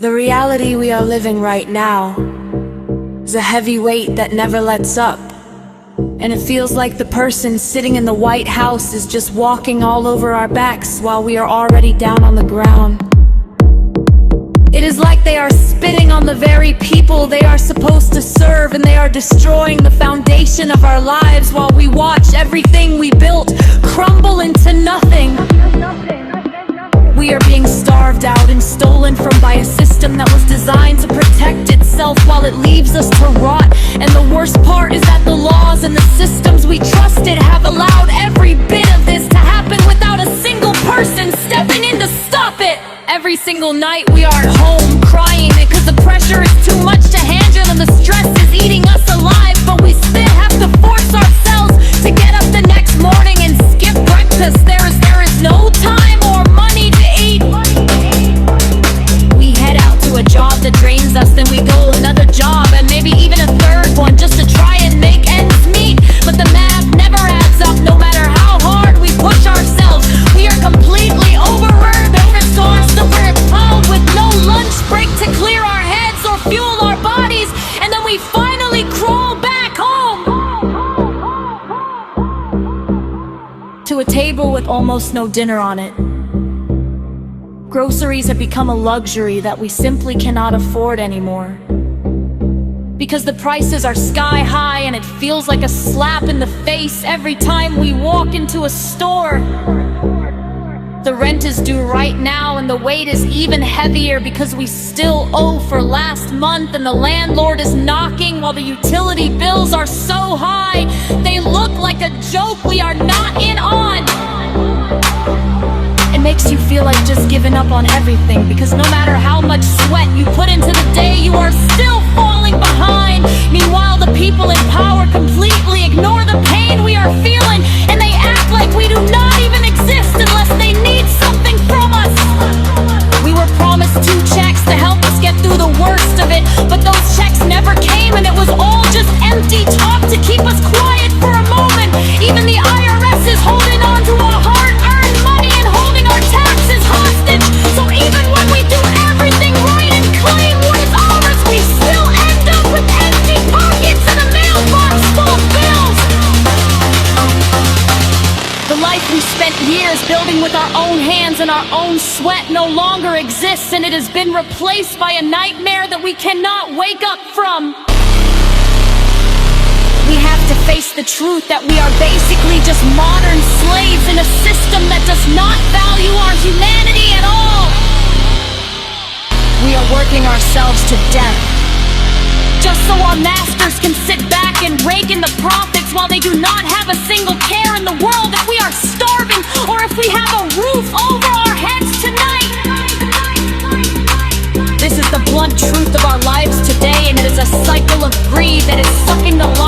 The reality we are living right now is a heavy weight that never lets up. And it feels like the person sitting in the White House is just walking all over our backs while we are already down on the ground. It is like they are spitting on the very people they are supposed to serve, and they are destroying the foundation of our lives while we watch everything we built crumble into nothing. We are being starved out and stolen from by a system that was designed to protect itself while it leaves us to rot. And the worst part is that the laws and the systems we trusted have allowed every bit of this to happen without a single person stepping in to stop it. Every single night we are at home crying because the pressure is too much to handle and the stress is eating us alive. But we still have to force ourselves to get up the next morning and skip breakfast. There is no time or money to eat. We head out to a job that drains us, then we go another job and maybe even a third one just to try and make ends meet. But the math never adds up no matter how hard we push ourselves. We are completely overworked, overexhausted, overwhelmed with no lunch break to clear our heads or fuel our bodies, and then we finally crawl back home to a table with almost no dinner on it. Groceries have become a luxury that we simply cannot afford anymore, because the prices are sky high and it feels like a slap in the face every time we walk into a store. The rent is due right now and the weight is even heavier because we still owe for last month, and the landlord is knocking while the utility bills are so high they look like a joke we are not in on. It makes you feel like just giving up on everything, because no matter how much sweat you put into the day, you are still falling behind. Meanwhile, the people in power completely ignore the pain we are feeling, and they act like we do not even exist unless they need something from us. We were promised 2 checks to help us get through the worst of it, but those checks never came, and it was all just empty talk to keep us quiet for a moment. Even the IRS is holding on to our hard-earned money and holding our taxes hostage. So even when we do everything right and claim what is ours, we still end up with empty pockets and a mailbox full of bills. The life we spent years building with our own hands and our own sweat no longer exists, and it has been replaced by a nightmare that we cannot wake up from. We have to face the truth that we are basically just modern slaves in a system that does not value our humanity at all. We are working ourselves to death just so our masters can sit back and rake in the profits while they do not have a single care in the world if we are starving or if we have a roof over our heads tonight. This is the blunt truth of our lives today, and it is a cycle of greed that is sucking the life